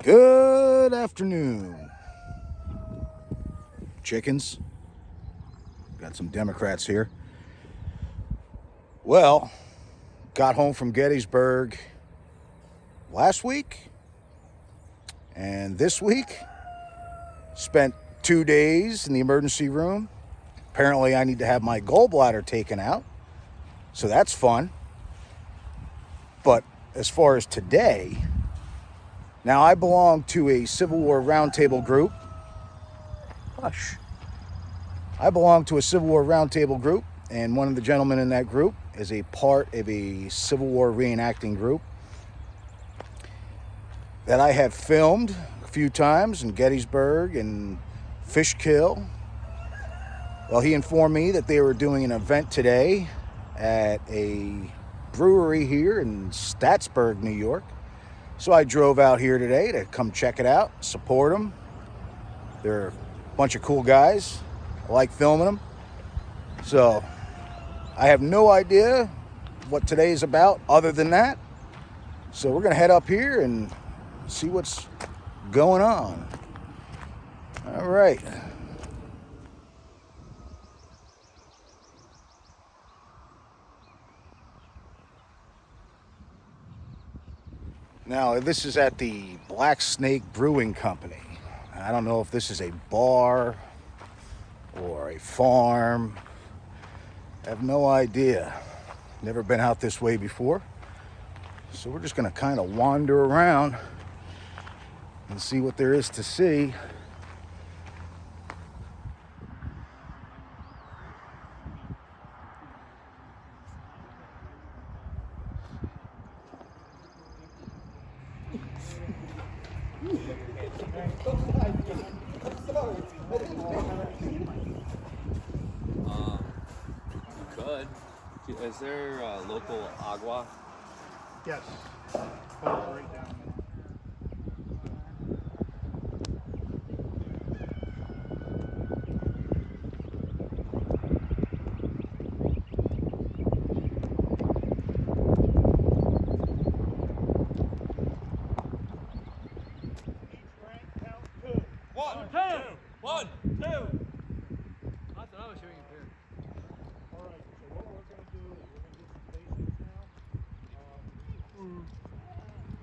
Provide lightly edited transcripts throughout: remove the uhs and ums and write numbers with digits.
Good afternoon, chickens. Got some Democrats here. Well, got home from Gettysburg last week, and this week spent 2 days in the emergency room. Apparently, I need to have my gallbladder taken out, so that's fun. But as far as today, now I belong to a Civil War Roundtable group. Hush. I belong to a Civil War Roundtable group, and one of the gentlemen in that group is a part of a Civil War reenacting group that I have filmed a few times in Gettysburg and Fishkill. Well, he informed me that they were doing an event today at a brewery here in Statsburg, New York. So I drove out here today to come check it out, support them. They're a bunch of cool guys. I like filming them. So I have no idea what today's about other than that. So we're going to head up here and see what's going on. All right. Now, this is at the Black Snake Brewing Company. I don't know if this is a bar or a farm. I have no idea. Never been out this way before. So we're just going to kind of wander around and see what there is to see. Good. Is there local agua? Yes. Oh, right down there. One, two. I thought I was hearing it here. All right, so what we're going to do is we're going to do some basics now.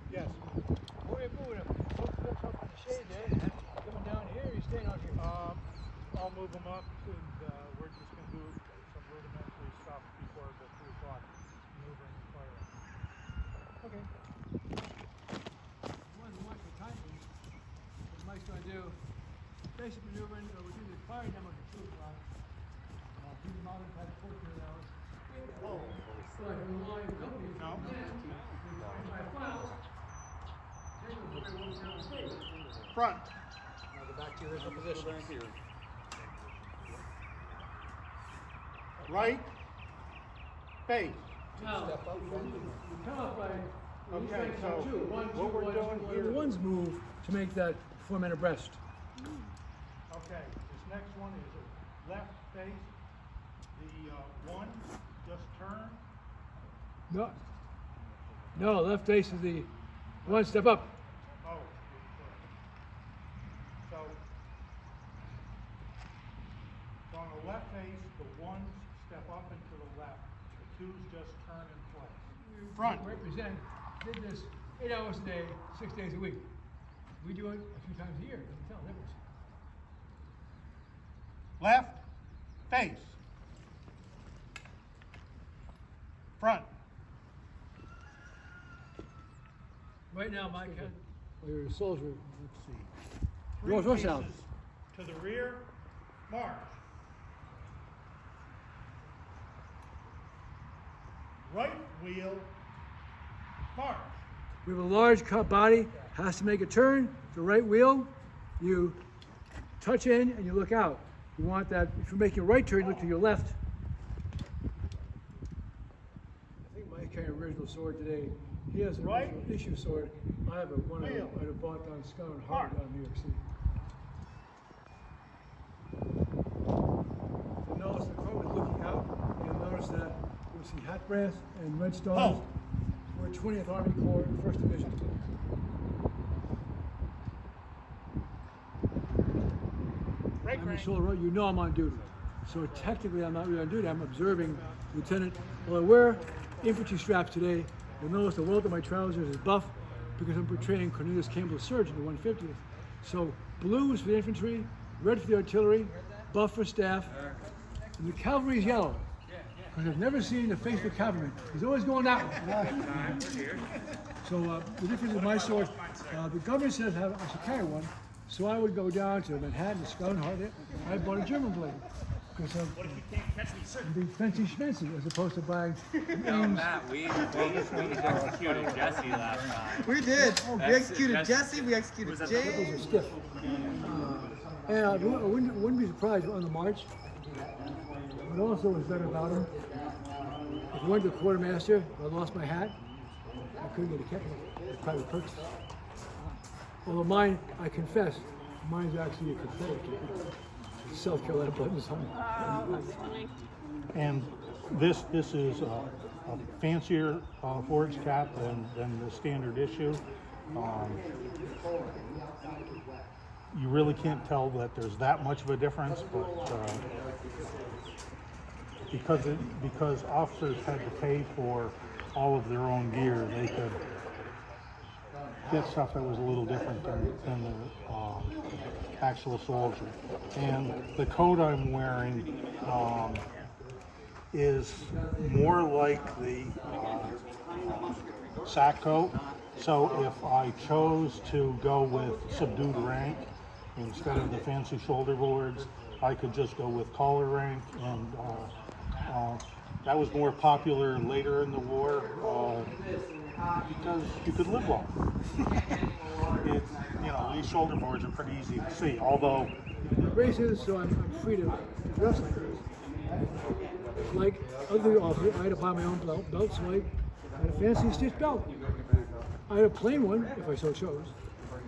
Yes. Where are you moving them? Folks up in the shade there. Coming down here, you're staying out here. I'll move them up, and we're just going to do some rudimentary stuff before the 2 o'clock maneuvering and firing. Okay. One watch the timing. What Mike's going to do, basic maneuvering, we're doing the fire demo at 2 o'clock. Keep them out at 14 hours. Oh. So I can rely on company. No. Front. Now go back to your original position. Right. Face. Now, you come up by. Okay, so what we're doing here. The ones move to make that 4-minute abreast. Okay, this next one is a left face. The one just turn. No. No, left face is the one step up. Oh. So on the left face, the ones step up and to the left. The twos just turn in place. Front. Represent, did this 8 hours a day, 6 days a week. We do it a few times a year, doesn't tell the difference. Left face. Front. Right now, Mike, you're a soldier, let's see. Three North or south? paces to the rear. March. Right wheel. March. We have a large body, has to make a turn, the right wheel, you touch in and you look out. You want that, if you're making a right turn, you look to your left. I think Mike carrying an original sword today. He has an Right. original issue sword. I have one I Wheel. bought down Scotland Harbor down in New York City. You'll notice the crow is looking out. You'll notice that you'll see hat brass and red stars. Oh. We're 20th Army Corps, 1st Division. my shoulder, you know I'm on duty. So technically I'm not really on duty, I'm observing Lieutenant. Well, I wear infantry straps today. You'll notice the welt of my trousers is buff because I'm portraying Cornelius Campbell's surge in the 150th. So blue is for the infantry, red for the artillery, buff for staff, and the cavalry is yellow. Because I've never seen the face of the cavalryman. He's always going that way. So the difference in my sword, the government says I should carry one, so I would go down to Manhattan, Scout and Hardit. I bought a German blade because of the fancy schmancy as opposed to buying Ames. Matt, we executed Jesse last time. We did. We executed Jesse. We executed Those Jay. are stiff. And I wouldn't be surprised on the march. What also was better about him, if I went to the quartermaster, I lost my hat, I couldn't get a private purchase. Although mine, I confess, mine's actually a Confederate. Self-Carolina buttons on it. And this is a fancier forage cap than the standard issue. You really can't tell that there's that much of a difference, but because officers had to pay for all of their own gear, they could get stuff that was a little different than the actual soldier. And the coat I'm wearing is more like the sack coat. So if I chose to go with subdued rank instead of the fancy shoulder boards, I could just go with collar rank, and that was more popular later in the war because you could live long. These shoulder boards are pretty easy to see, although Braces, so I'm free to dress like this. Like other officers, I had to buy my own belt, so I had a fancy stitched belt. I had a plain one if I so chose.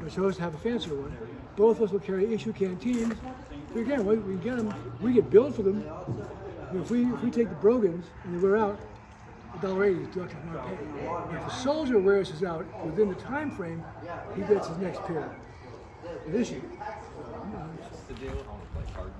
If I chose to have a fancier one. Both of us will carry issue canteens. So again, we get them, we get billed for them. If we take the brogans and they wear out, $1.80 is deducted from our pay. If a soldier wears his out within the time frame, he gets his next pair of issue. The deal like hard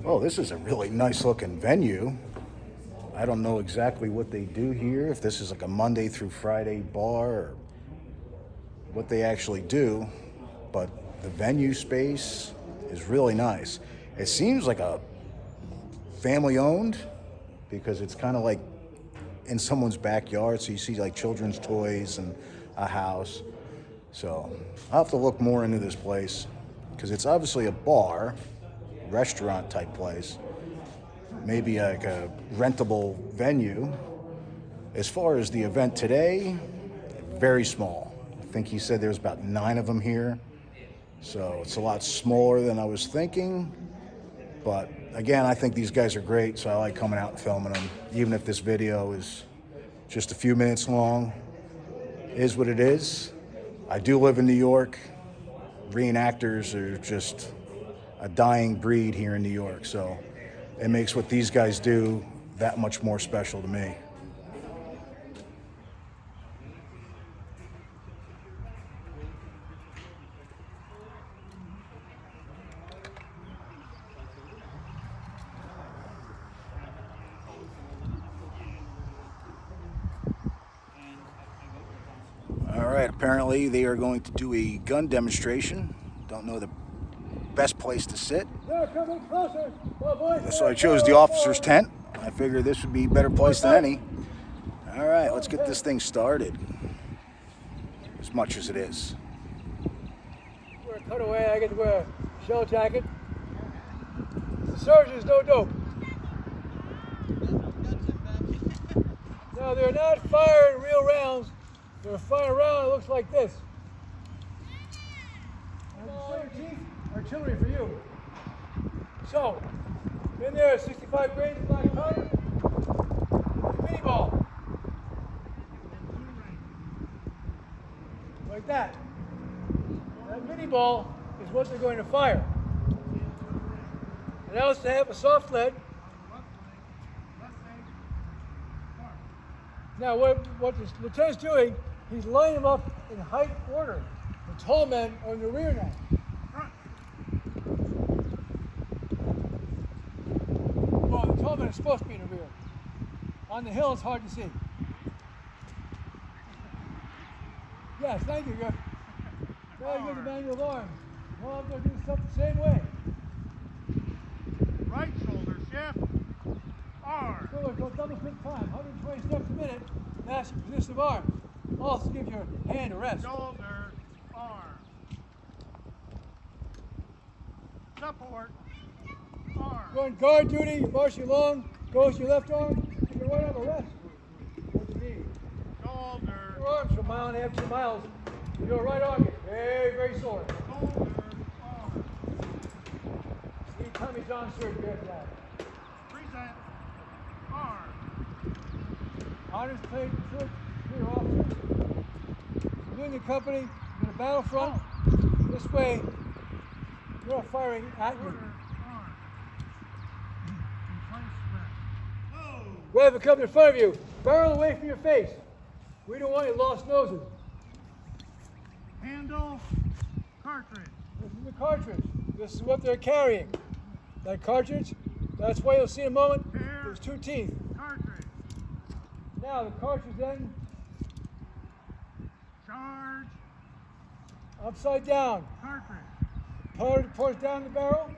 Oh, this is a really nice looking venue. I don't know exactly what they do here, if this is like a Monday through Friday bar or what they actually do, but the venue space is really nice. It seems like a family owned because it's kind of like in someone's backyard, so you see like children's toys and a house. So I'll have to look more into this place because it's obviously a bar, restaurant type place, maybe like a rentable venue. As far as the event today, very small. I think he said there's about 9 of them here, so it's a lot smaller than I was thinking. But again, I think these guys are great, so I like coming out and filming them, even if this video is just a few minutes long. It is what it is. I do live in New York. Reenactors are just a dying breed here in New York, so it makes what these guys do that much more special to me. All right, apparently they are going to do a gun demonstration. Don't know the best place to sit. So I chose the officer's tent. I figured this would be a better place than any. All right, let's get this thing started. As much as it is. We're cut away. I get to wear a shell jacket. The sergeant's no dope. Now they're not firing real rounds. They're firing a round that looks like this. And the 17th, artillery for you. So, in there, 65 grains of black powder, mini ball. Like that. That mini ball is what they're going to fire. And now it's to have a soft lead. Now what the lieutenant's doing, he's lining them up in height order. The tall men are in the rear now. Well, the tall men are supposed to be in the rear. On the hill, it's hard to see. Yes, thank you, Griff. Very good, the manual arm. Well, I'm going to do stuff the same way. Right shoulder shift. R. So go double quick time, 120 steps a minute. That's your position of arms. Also give your hand a rest. Shoulder. Arm. Support. Arm. You're on guard duty, you're marching along, goes to your left arm, take your right arm a rest. What you need? Shoulder. Your arms for a mile and a half, 2 miles. Your right arm gets very, very sore. Shoulder. Arm. Need Tommy John surgery after that. Present. Arm. Honors plate, short, clear officers. You're in the company, in the battlefront. This way, you're not firing at you. Arm. In place rest. Whoa. Whoever comes in front of you, barrel away from your face. We don't want any lost noses. Handle. Cartridge. This is the cartridge. This is what they're carrying. That cartridge, that's why you'll see in a moment, there's 2 teeth. Cartridge. Now the cartridge then, Charge. upside down. Cartridge. Pours down the barrel.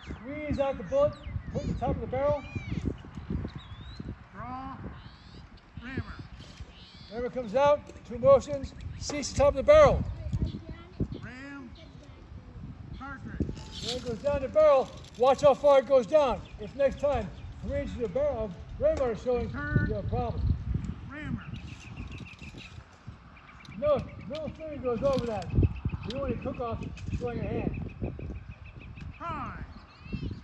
Squeeze out the bullet, put the top of the barrel. Draw. Rammer. Whenever it comes out, 2 motions, cease the top of the barrel. Ram. Cartridge. When it goes down the barrel, watch how far it goes down. If next time 3 inches of barrel of rammer is showing, you have a problem. Rammer. No, middle finger goes over that. You don't want to cook off showing your hand. Prime.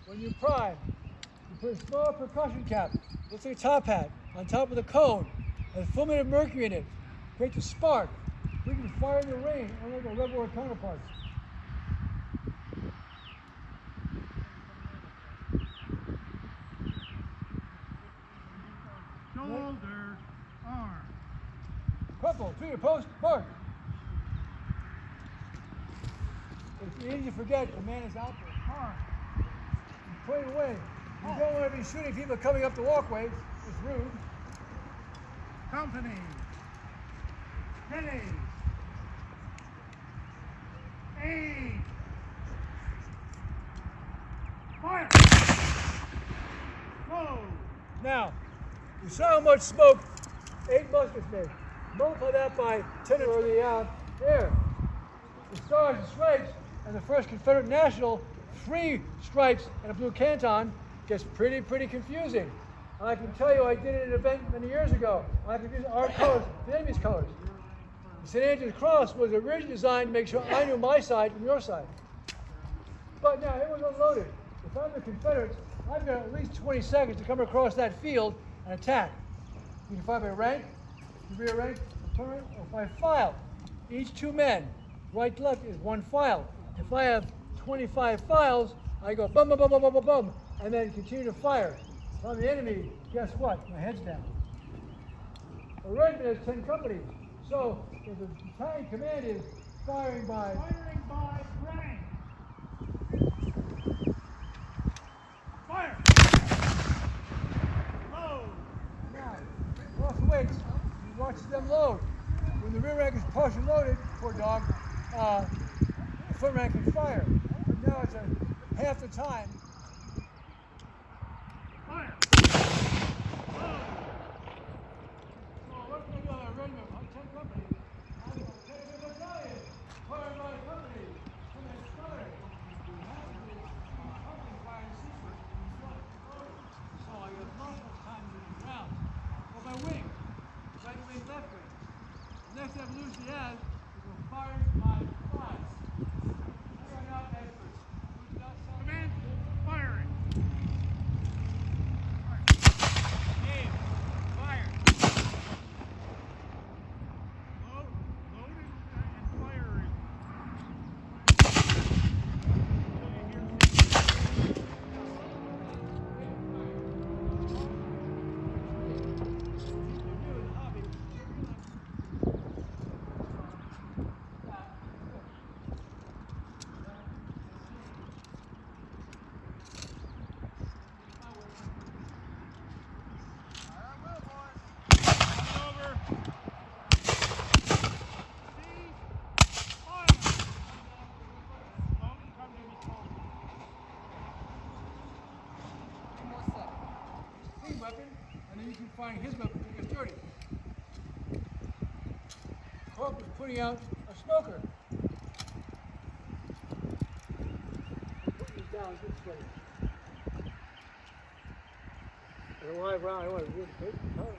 When you prime, you put a small percussion cap, looks like a top hat, on top of the cone, and a fulminate of mercury in it. Creates a spark. We can fire in the rain, unlike our Rebel War counterparts. Shoulder. Arm. Corporal, to your post, mark. It's easy to forget, command is out there. Arm. Put it away. You don't want to be shooting people coming up the walkways. It's rude. Company. Steady. Aim. Fire. Whoa. Now, you saw how much smoke 8 muskets made. Multiply that by 10 or the air. The stars and stripes and the first Confederate National, 3 stripes and a blue canton gets pretty confusing. And I can tell you, I did it at an event many years ago. I confused our colors with the enemy's colors. The St. Andrew's Cross was originally designed to make sure I knew my side from your side. But now it was unloaded. If I'm the Confederates, I've got at least 20 seconds to come across that field and attack. You can fire by rank, rear rank, turret, or by file. Each 2 men, right to left, is 1 file. If I have 25 files, I go bum, bum, bum, bum, bum, bum, bum, and then continue to fire. If I'm the enemy, guess what? My head's down. A regiment has 10 companies. So if the battalion command is firing by rank. Fire. Load. now, off the weights, you watch them load. When the rear rank is partially loaded, poor dog, the front rank can fire. But now it's half the time. Fire. So what's going on in a regiment of 10 companies? The next evolution he has is we're firing by flies. We are not experts. We do not sell Command, firing. Aim. Fire. Loading and firing. Weapon, and then you can find his weapon to get dirty. Corp was putting out a smoker. Putting it down this way. And a live round, I want to really take the time.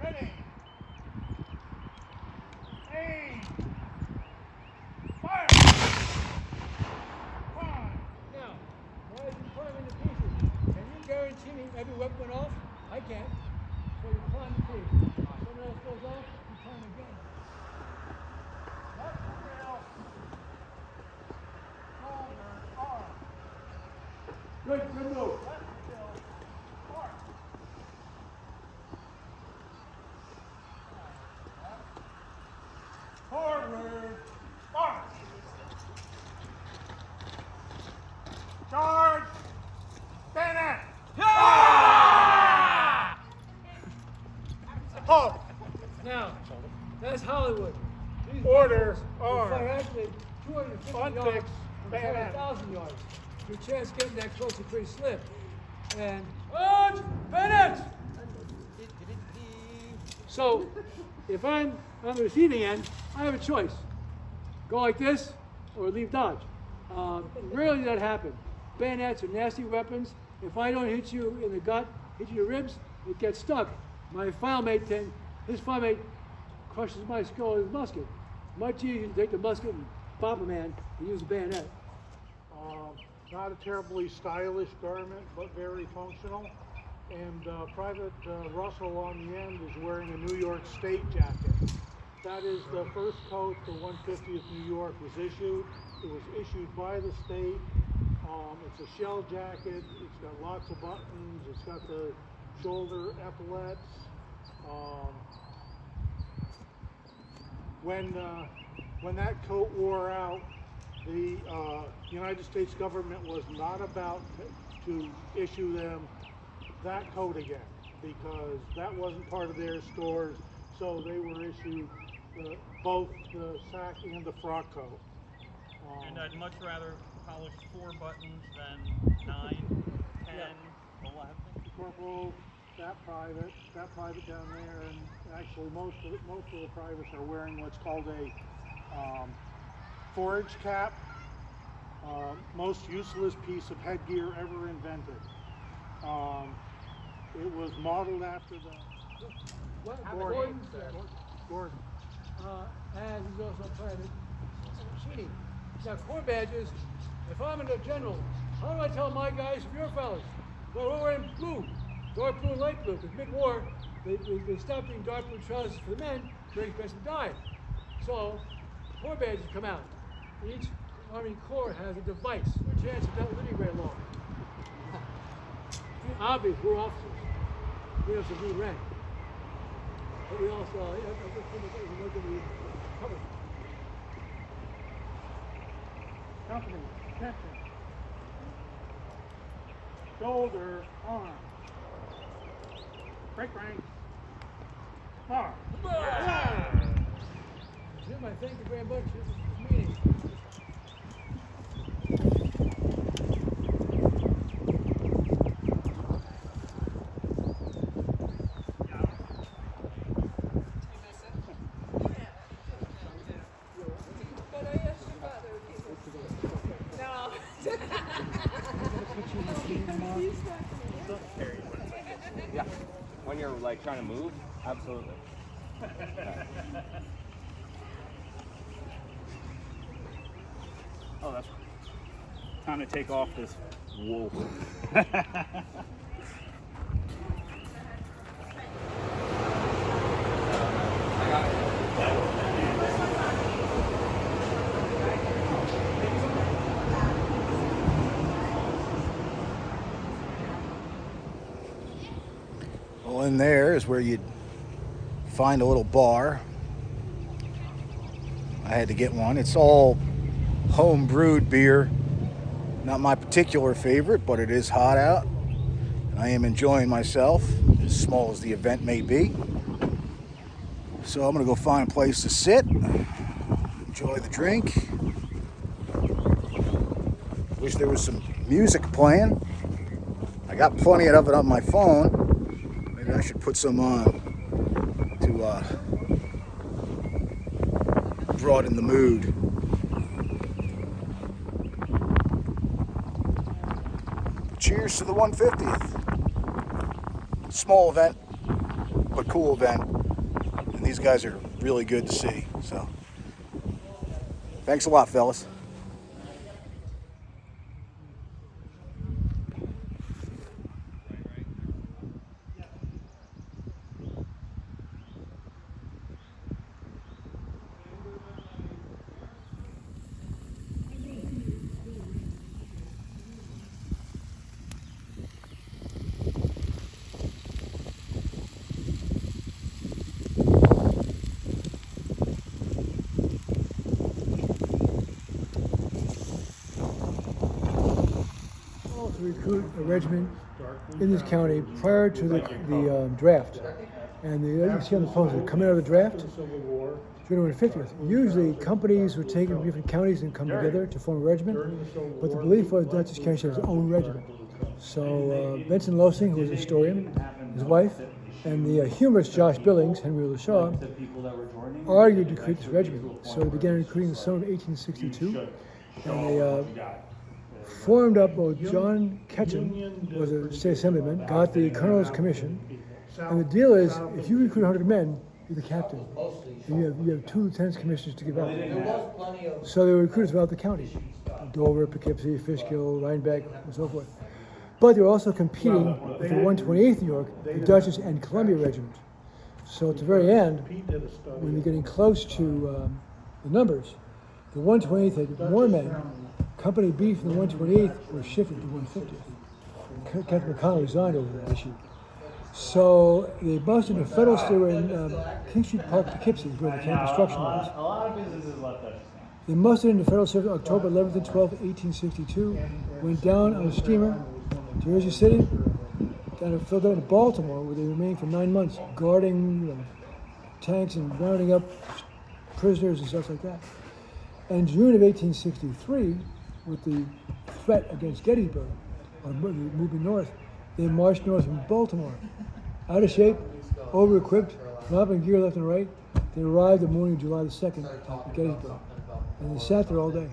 Ready. Aim. Fire. Fine. Now, why is you put them into pieces? Can you guarantee me every weapon went off? I can't. So you climb the tree. Someone else goes off, you climb again. Left rail. Shoulder, arm. Good move. Left rail. Arm. Forward. March. Charge. Bayonet. Halt. Now, that's Hollywood. These Order, will arm. fire actually 250 yards Unfixed, from bayonet. 1,000 yards. Your chance getting that close is pretty slim. And, bayonet! So, if I'm on the receiving end, I have a choice. Go like this or leave dodge. Rarely does that happen. Bayonets are nasty weapons. If I don't hit you in the gut, hit you in the ribs, it gets stuck. My file mate then, his file mate crushes my skull with his musket. Much easier to take the musket and bop a man and use a bayonet. Not a terribly stylish garment, but very functional. And Private Russell on the end is wearing a New York State jacket. That is the first coat the 150th New York was issued. It was issued by the state. It's a shell jacket. It's got lots of buttons. It's got the shoulder epaulets. When that coat wore out, the United States government was not about to issue them that coat again because that wasn't part of their stores, so they were issued both the sack and the frock coat. And I'd much rather polish 4 buttons than 9, 10, 11. Corporal, that private down there, and actually most of the privates are wearing what's called a forage cap. Most useless piece of headgear ever invented. It was modeled after the Gordon. And he's also a private cheating. Now, corps badges, if I'm in the general, how do I tell my guys from your fellas? Well, we're wearing blue, dark blue and light blue, because mid-war, they stopped doing dark blue trousers for the men, very expensive dye. So, corps badges come out. Each Army Corps has a device, a chance of not living very long. Obvious, we're officers. We have some blue rank. But we also, look at the cover. Company, attention. Shoulder, arm. Break rank. March. Jim, I thank you very much for this meeting. But I asked your father if he was. No. Yeah. When you're like trying to move, absolutely. Oh, that's time to take off this wool. Well, in there is where you'd find a little bar. I had to get one. It's all home brewed beer. Not my particular favorite, but it is hot out. I am enjoying myself, as small as the event may be. So I'm gonna go find a place to sit, enjoy the drink. Wish there was some music playing. I got plenty of it on my phone. Maybe I should put some on to broaden the mood. Cheers to the 150th. Small event, but cool event. And these guys are really good to see. So, thanks a lot, fellas. To recruit a regiment in this county prior to the draft. And you can see on the poster, coming out of the draft, January 50th. Usually companies were taken from different counties and come together to form a regiment, but the belief was Dutchess County should have its own regiment. So Benson Losing, who was a historian, his wife, and the humorist Josh Billings, Henry LaShaw, argued to create this regiment. So they began recruiting in the summer of 1862, and they formed up. Well, John Ketchum was a state assemblyman, got the colonel's commission, and the deal is, if you recruit 100 men, you're the captain, and you have 2 lieutenants commissioners to give out. So they were recruited throughout the county, Dover, Poughkeepsie, Fishkill, Rhinebeck, and so forth. But they were also competing with the 128th New York, the Dutchess and Columbia Regiment. So at the very end, when you're getting close to the numbers, the 128th had more men. Company B from the 128th was shifted to 150th. Captain McConnell resigned over that issue. So they busted the federal. They were in King Street Park, Poughkeepsie, where the camp construction was. A lot of businesses left Dutchess now. They mustered into federal service October 11th and 12th, 1862. Went down on a steamer to Jersey City, down to Philadelphia, to Baltimore, where they remained for 9 months, guarding tanks and rounding up prisoners and stuff like that. In June of 1863, with the threat against Gettysburg, or moving north, they marched north from Baltimore. Out of shape, over-equipped, dropping gear left and right. They arrived the morning of July the 2nd at Gettysburg. And they sat there all day.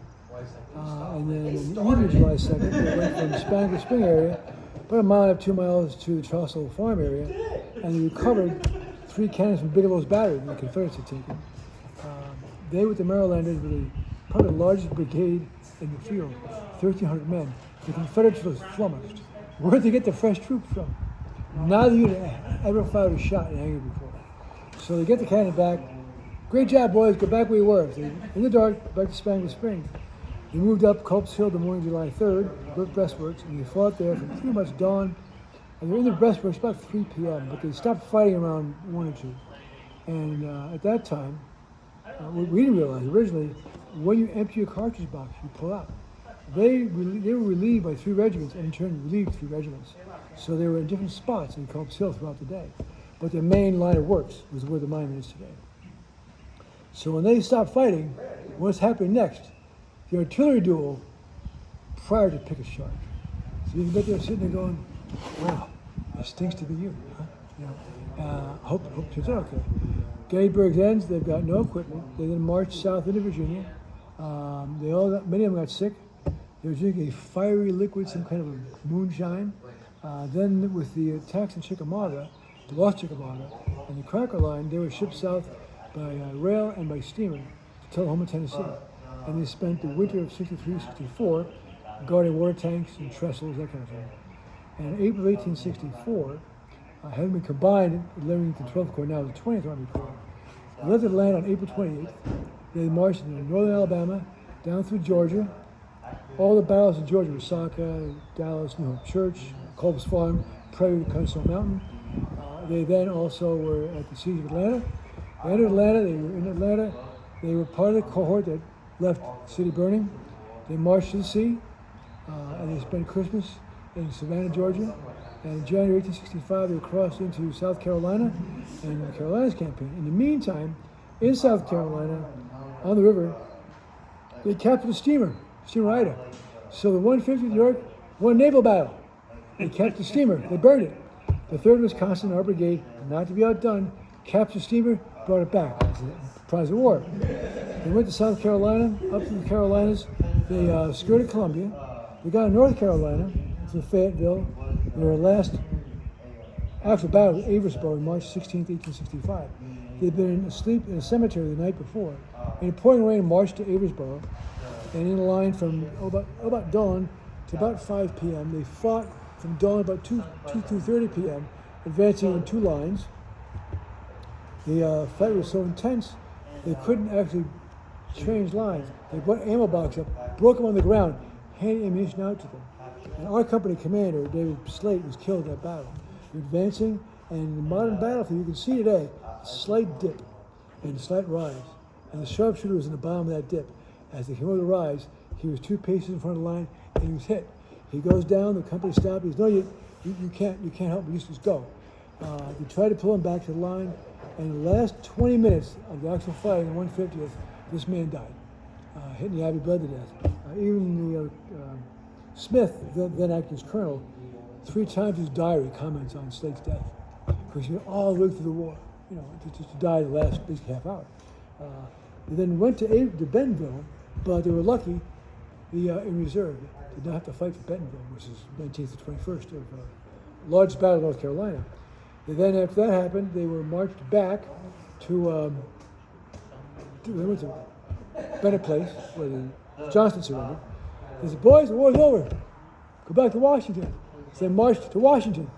And then in the evening of July 2nd, they went from the Spangler Spring area, about a mile and a half, 2 miles to the Charleston Farm area, and they recovered 3 cannons from Bigelow's battery that the Confederates had taken. They, with the Marylanders, were probably the largest brigade in the field, 1,300 men. The Confederates was flummoxed. Where'd they get the fresh troops from? Neither unit had ever fired a shot in anger before. So they get the cannon back. Great job, boys. Go back where you were. They, in the dark, back to Spangler Spring. They moved up Culp's Hill the morning of July 3rd, built breastworks, and they fought there from pretty much dawn. And they were in the breastworks about 3 p.m., but they stopped fighting around 1 or 2. And at that time, what we didn't realize originally, when you empty your cartridge box, you pull out. They were relieved by 3 regiments, and in turn relieved 3 regiments. So they were in different spots in Culp's Hill throughout the day. But their main line of works was where the monument is today. So when they stopped fighting, what's happening next? The artillery duel prior to Pickett's charge. So you can bet they're sitting there going, wow, it stinks to be you, huh? You know, hope it turns out okay. Gettysburg ends, they've got no equipment. They then march south into Virginia. Many of them got sick. They were drinking a fiery liquid, some kind of a moonshine. Then with the attacks in Chickamauga, they lost Chickamauga, and the Cracker Line, they were shipped south by rail and by steamer to Tullahoma, Tennessee. And they spent the winter of 63, 64 guarding water tanks and trestles, that kind of thing. And in April 1864, having been combined, 11th and 12th Corps, now the 20th Army Corps, they left Atlanta on April 28th. They marched into northern Alabama, down through Georgia. All the battles in Georgia, Resaca, Dallas, New Hope Church, Culp's Farm, Prairie to Kenesaw Mountain. They then also were at the siege of Atlanta. They entered Atlanta, they were in Atlanta. They were part of the cohort that left the city burning. They marched to the sea, and they spent Christmas in Savannah, Georgia. And in January 1865, they crossed into South Carolina and the Carolinas campaign. In the meantime, in South Carolina, on the river, they captured a steamer Ida. So the 150th New York won naval battle. They captured the steamer, they burned it. The 3rd Wisconsin, our brigade, not to be outdone, captured the steamer, brought it back as a prize of war. They went to South Carolina, up to the Carolinas. They skirted Columbia. They got to North Carolina, to Fayetteville. Their last actual battle was Aversboro on March 16, 1865. They'd been asleep in a cemetery the night before. In pouring rain, marched to Aversboro, and in a line from about dawn to about 5 p.m. They fought from dawn about 2:30 p.m., advancing in 2 lines. The fight was so intense, they couldn't actually change lines. They brought ammo box up, broke them on the ground, handed ammunition out to them. And our company commander, David Slate, was killed in that battle. They're advancing, and in the modern battlefield, you can see today a slight dip and a slight rise. And the sharpshooter was in the bottom of that dip. As they came over the rise, he was 2 paces in front of the line, and he was hit. He goes down, the company stopped. He says, no, you can't help me, just go. They tried to pull him back to the line, and in the last 20 minutes of the actual fight in the 150th, this man died, hit in the Abbey, bled to death. Even the Smith, then acting as colonel, 3 times his diary comments on Slate's death, because he went all the way through the war, just to die the last basically half hour. They then went to Bentonville, but they were lucky in reserve. Did not have to fight for Bentonville, which is 19th to 21st of largest battle in North Carolina. And then after that happened, they were marched back to they went to Bennett Place, where the Johnston surrendered. They said, boys, the war's over. Go back to Washington. So they marched to Washington,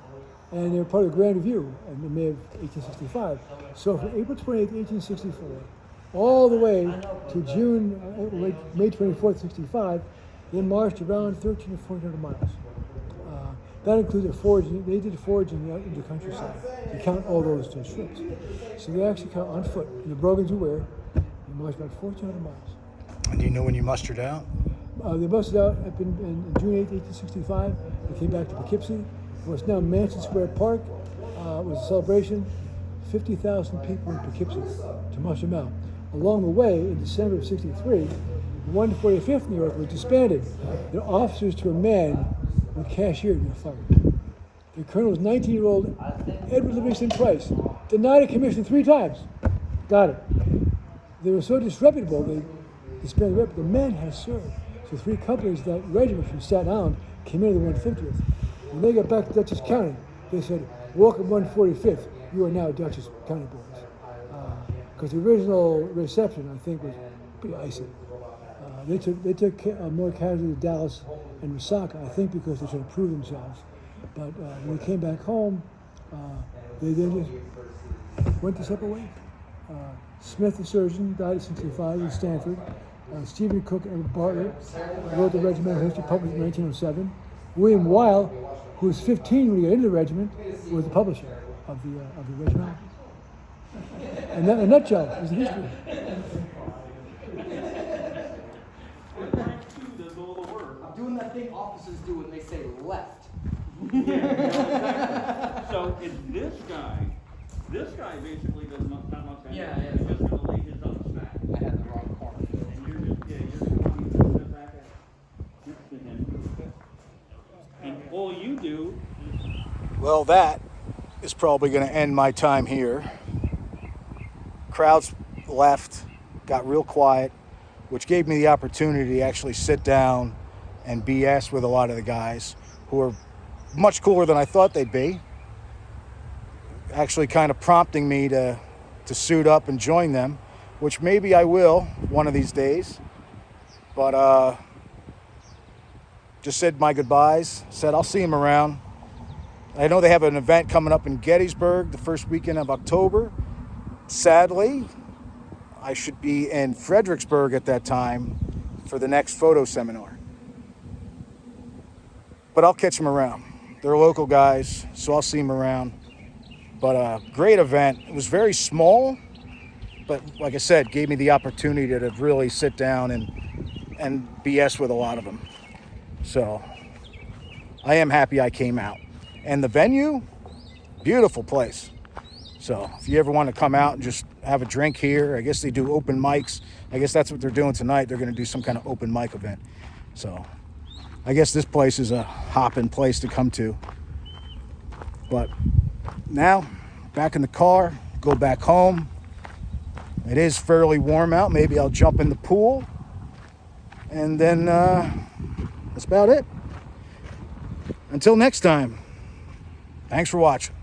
and they were part of the Grand Review in May of 1865. So from April 28, 1864, all the way to May 24th, 65, they marched around 1,300 to 1,400 miles. That included foraging. They did foraging out in the countryside. You count all those trips. So they actually count on foot. And the brogans were where? They marched about 1,400 miles. And do you know when you mustered out? They mustered out in June 8, 1865. They came back to Poughkeepsie. What's now Mansion Square Park was a celebration. 50,000 people in Poughkeepsie to muster them out. Along the way, in December of 63, the 145th New York was disbanded. The officers to a man were cashiered and fired. The colonel was 19-year-old Edward Livingston Price, denied a commission 3 times. Got it. They were so disreputable, they disbanded. The men had served. So 3 companies, that regiment from Staten Island, came into the 150th. When they got back to Dutchess County, they said, welcome 145th, you are now Dutchess County boys. Because the original reception, I think, was pretty icy. They took more casualties of Dallas and Resaca, I think, because they tried to prove themselves. But when they came back home, they then just went to separate ways. Smith, the surgeon, died at 65 in Stanford. Stephen Cook and Bartlett wrote the regimental history, published in 1907. William Weil, who was 15 when he got into the regiment, was the publisher of the regiment. And that, in a nutshell, is the history. I'm doing that thing officers do when they say left. So is this guy basically does not much anything. Yeah. He's just going to lay his on the snack. I had the wrong corner. And you're just going to sit back next to him. And all you do is... Well, that is probably going to end my time here. Crowds left, got real quiet, which gave me the opportunity to actually sit down and BS with a lot of the guys who are much cooler than I thought they'd be. Actually kind of prompting me to suit up and join them, which maybe I will one of these days. But just said my goodbyes, said I'll see him around. I know they have an event coming up in Gettysburg the first weekend of October. Sadly, I should be in Fredericksburg at that time for the next photo seminar. But I'll catch them around. They're local guys, so I'll see them around. But great event. It was very small, but like I said, gave me the opportunity to really sit down and BS with a lot of them. So I am happy I came out. And the venue, beautiful place. So if you ever want to come out and just have a drink here, I guess they do open mics. I guess that's what they're doing tonight. They're going to do some kind of open mic event. So I guess this place is a hopping place to come to. But now, back in the car, go back home. It is fairly warm out. Maybe I'll jump in the pool. And then that's about it. Until next time, thanks for watching.